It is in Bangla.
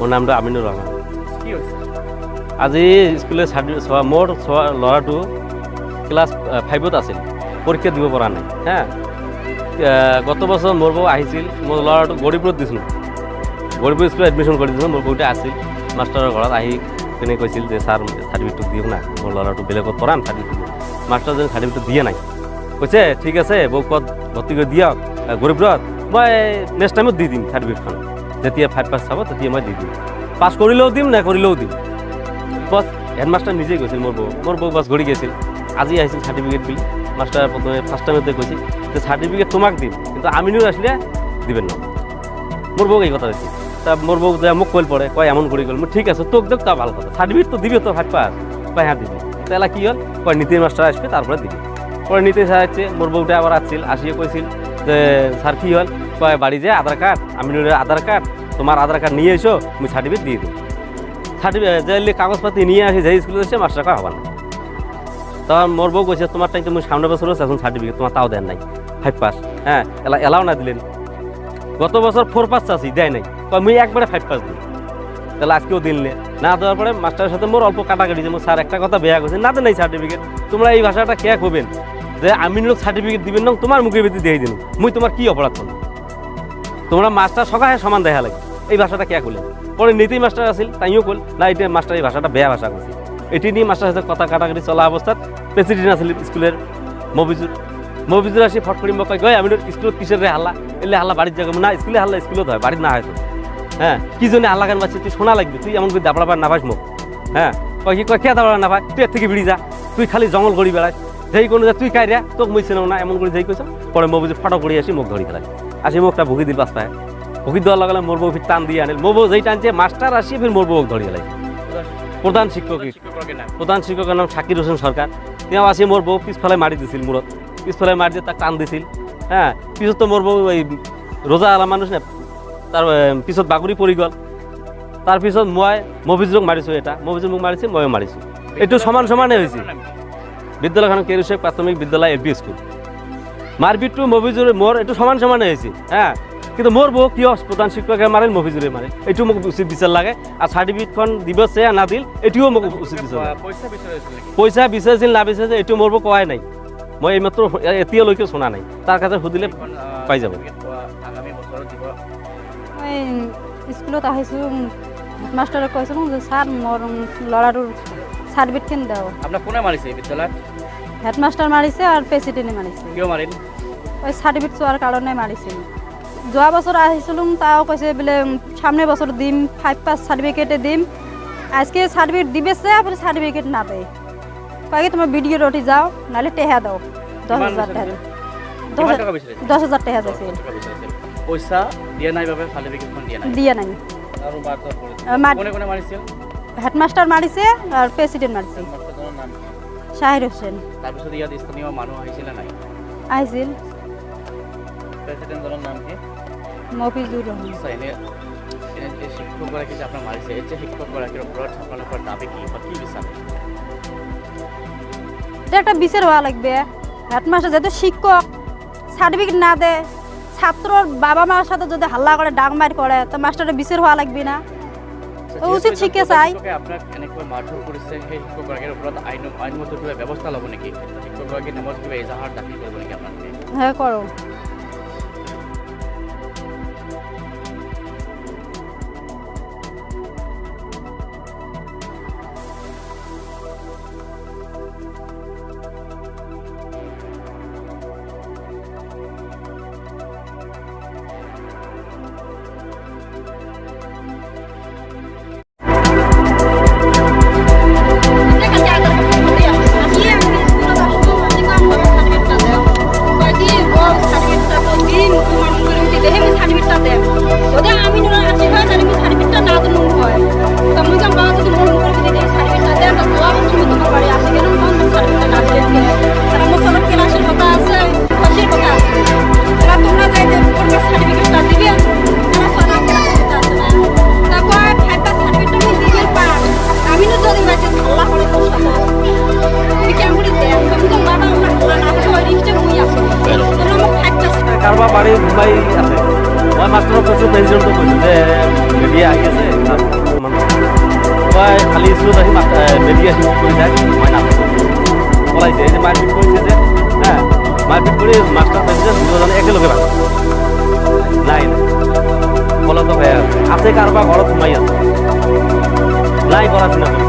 ওর নামটা আমিনুর রহমান। আজি স্কুলে মোর ল'ৰাটো ক্লাছ 5ত আছিল, পৰীক্ষা দিব পৰা নাই। হ্যাঁ, গত বছর মোর বউ আহিছিল, মোর ল'ৰাটো গরিবপুৰত দিছিল, গরিবপুর স্কুলত এডমিশন কৰি দিছিল। মোর বউটা আছিল মাষ্টাৰৰ ঘৰত আহি তেনে কৈছিল যে ছাৰ চাৰ্টিফিকেটটো দিয়ক না, মোর ল'ৰাটো বেলেগত পঢ়াম, চাৰ্টিফিকেট দিয়ক। মাষ্টাৰজনে চাৰ্টিফিকেটটো দিয়ে নাই, কৈছে ঠিক আছে বৌ ক'ত ভৰ্তি কৰি দিয়ক গরিবপুৰত, মই নেক্সট টাইমত দি দিম চাৰ্টিফিকেটখন, যেতিয়া 5 পাছ চাব তেতিয়া মই দি দিম, পাছ কৰিলেও দিম নকৰিলেও দিম। বছ হেডমাষ্টাৰ নিজেই কৈছিল মোৰ বউ বাছ ঘূৰি গৈছিল। আজি আহিছিল চাৰ্টিফিকেট বুলি, মাষ্টাৰ প্ৰথমে ফাৰ্ষ্ট টাইমতে কৈছিল যে চাৰ্টিফিকেট তোমাক দিম, কিন্তু আমিনুর আসলে দিবেন না। মোর বউ এই কথা দিচ্ছি, তা মোর বউ মোক কইল পড়ে, কয় এমন করে গেল। ঠিক আছে তোক দেখ, তা ভালো কথা, সার্টিফিকেট তো দিবে তো 5 পাস, কয় হ্যাঁ দিবি। তাহলে কি হল, কয় নীতির মাস্টার আসবে তারপরে দিবি। পরে নীতি স্যার আসছে, মোর বউটা আবার আসছিল, আসিয়ে কইছিল যে স্যার কি হল, কয় বাড়ি যে আধার কার্ড, আমিনুরের আধার কার্ড, তোমার আধার কার্ড নিয়ে এসো, আমি সার্টিফিকেট দিয়ে দিই। সার্টিফিকেট যে কাগজপাতি নিয়ে আসি, যে স্কুলে এসে মাস্টার কয় হবা না। তখন মোর বউ কইছে তোমার টাইম তো মুই সামনে বছর এখন সার্টিফিকেট তোমার তাও দেন নাই 5 পাস। হ্যাঁ, এলাও না দিলেন। গত বছর 4 পাস চাচ্ছি, দেয় নাই, কয় মুই একবারে 5 পাস দিই। তাহলে আজকেও দিলে না দেওয়ার পরে মাস্টারের সাথে মোর অল্প কাটাকাটি যে স্যার একটা কথা বেয়া করছে, না দেন নাই সার্টিফিকেট। তোমরা এই ভাষাটা কে করবেন যে আমিনুর সার্টিফিকেট দিবেন না, তোমার মুখের ভিতরে দিয়ে দিন, মুই তোমার কি অপরাধ করলাম, তোমরা মাস্টার সকালে সমান দেখা লাগে, এই ভাষাটা কে করলেন। পরে নীতি মাস্টার আসিল, তাইও কল না এটা মাস্টার এই ভাষাটা বেয়া ভাষা করছে। এটি নিয়ে মাস্টার সাথে কথা কাটাকাটি চলা অবস্থাত প্রেসিডেন্ট আসিল স্কুলের মফিজুর আসি ফট করি মোক কয় আমিনুর স্কুলত কিসের রে হাল্লা, এলে হাল্লা বাড়ির জায়গা না, স্কুলে হাল্লা স্কুলত হয়, বাড়ির না হয়তো। হ্যাঁ, কি জন্য হাল্লা গান বাজছে, তুই শোনা লাগবে, তুই এমন করে দাবড়াবার না পাস মুখ। হ্যাঁ, কয় কি কয় কে দাবড়া না পাই, তুই এর থেকে বিড়ি যা, তুই খালি জঙ্গল গড়ি বেড়াই, যেই কোনো যা তুই কাইরা তোকে মুই চেনাও না, এমন করে যেই কইছ। পরে মফিজুর ফটো করে আসি মুখ ধরি ফেলাই, আসি মুখটা ভুগি দিল পাঁচ পায়, ভুগি দেওয়ার লাগালে মোর বউ ফির টান দিয়ে আনিল, মোর বউ যেই টানছে মাস্টার আসি ফির মোর বউ ধরি ফেলাই। প্রধান শিক্ষকের নাম শাকির হোসেন সরকার। তিনি আসি মোর বউ পিছফালে মারি দিছিল, মূরত পিছফালে মারি দিয়ে তাক টান দিছিল। হ্যাঁ, পিছত তো মোর বউ ওই রোজা আলা মানুষ না, তার পিছত বাগুড়ি পড়ি গল। তার পিছত মই মফিজুরক মারিছো, এটা মফিজুর মোক মারিছে, ময়ও মারিছো, এইটো সমান সমানে হয়েছে। বিদ্যালয়খন কেরুশেখ প্রাথমিক বিদ্যালয় এলপি স্কুল, মারপিটটো মফিজুর মোর এইটো সমান সমানে হয়েছে। হ্যাঁ, কিন্তু মোর বউ কিয় প্রধান শিক্ষকে মারেন, মফিজুরে মারে, এইটো মোক উচিত বিচার লাগে। আর সার্টিফিকেটখন দিব সে না দিল, এটিও মোক উচিত বিচার লাগে। পয়সা বিচাৰিছিল না বিচাৰিছে এইটো মোর বউ কোৱাই নাই, মই এইমাত্ৰ এতিয়ালৈকে শুনা নাই, তার কাছে সুধিলে পাই যাব। মই স্কুলত আহিছোঁ, মাষ্টাৰক কৈছিলোঁ যে ছাৰ মোৰ ল'ৰাটোৰ চাৰ্টিফিকেটখন দাও। আপনার কোনে মারিছে বিদ্যালয়? হেডমাষ্টাৰ মাৰিছে আৰু প্ৰেচিডেণ্টে মাৰিছে। কিয় মারিল? ওই সার্টিফিকেট চোৱাৰ কাৰণে মাৰিছিল। যোৱা বছৰ আহিছিলোঁ, তাও কৈছে বোলে সামনে বছর দিম, 5 পাস সার্টিফিকেটে দিম। আজকে সার্টিফিকেট দিবেছে, আপনি সার্টিফিকেট না পেয়ে কয়ে তোমার ভিডিও রটি যাও, নাহলে টেহা দাও, 10,000 টাকা। 10,000 টাকা চাইছে। পয়সা দিয়ে নাই বাবে সার্টিফিকেটখন দিয়ে নাই। দিয়ে নাই। আৰু মাৰধৰ কৰিছে। কোনে কোনে মাৰিছিল? হেডমাষ্টাৰ মাৰিছে আৰু প্ৰেচিডেণ্ট মাৰিছে। মাষ্টাৰজনৰ নাম? শাহিৰ হোসেন। তাৰপিছত ইয়াত স্থানীয় মানুহ আহিছিল নাই? আহিছিল। প্ৰেচিডেণ্টজনৰ নাম কি? মফিজুর রহমান। এনে শিক্ষকগৰাকী যে আপোনাক মাৰিছে, এই যে শিক্ষকগৰাকীৰ ওপৰত আপোনালোকৰ দাবী কি বা কি বিচাৰ? এটা একটা বিচার হওয়া লাগবে। হেডমাস্টার যেহেতু শিক্ষক, সার্টিফিকেট না দেয়, ছাত্রর বাবা মার সাথে যদি হাল্লা করে ডাকমার করে, তো মাস্টারের বিচার হওয়া লাগবে না? উচিত শিক্ষা চাই। আপনাক এনেকৈ মাৰধৰ কৰিছে, সেই শিক্ষকগৰাকীৰ ওপৰত আইনগত কিবা ব্যৱস্থা ল'ব নেকি? শিক্ষকগৰাকীৰ নামত কিবা এজাহাৰ দাখিল কৰিব নেকি আপোনালোকে? হ্যাঁ, করো। প্ৰেচিডেণ্টে কৈছে যে মেডিয়া আহি আছে মই খালি স্কুলত আহি মেডিয়া আহি কি কৰি যায় মই নাথাকোঁ পলাইছে এই যে মাৰপিট কৰিছে যে হা মাৰপিট কৰি মাষ্টাৰ প্ৰেচিডেণ্ট দুজনে একেলগে পালে নাই পলাতক হৈ আছে কাৰোবাৰ ঘৰত সোমাই আছে নাই পঢ়া শুনা